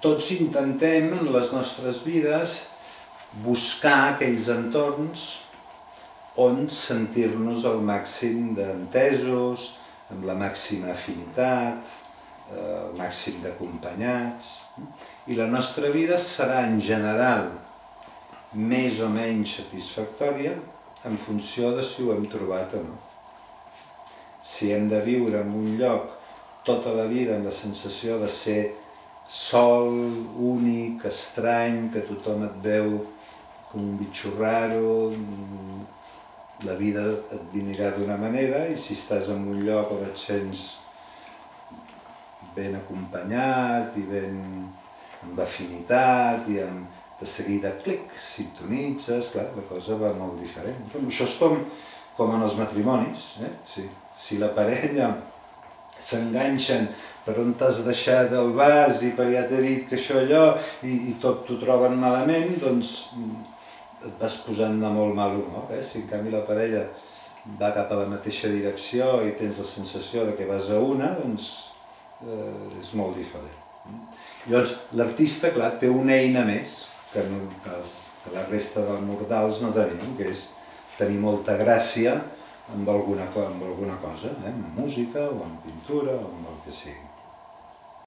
tots intentem en les nostres vides buscar aquells entorns on sentir-nos al màxim d'entesos, amb la màxima afinitat, el màxim d'acompanyats. I la nostra vida serà en general més o menys satisfactòria en funció de si ho hem trobat o no. Si hem de viure en un lloc tota la vida amb la sensació de ser sol, únic, estrany, que tothom et veu com un bitxo raro, la vida et vinirà d'una manera, i si estàs en un lloc on et sents ben acompanyat i ben amb afinitat i de seguida clic, sintonitzes, clar, la cosa va molt diferent. Això és com en els matrimonis, si la parella s'enganxen per on t'has deixat el vas i per ja t'he dit que això allò i tot t'ho troben malament, doncs et vas posant de molt mal humor. Si en canvi la parella va cap a la mateixa direcció i tens la sensació que vas a una, doncs és molt diferent. Llavors l'artista, clar, té una eina més que la resta dels mortals no tenim, que és tenir molta gràcia amb alguna cosa, en música o en pintura o en el que sigui.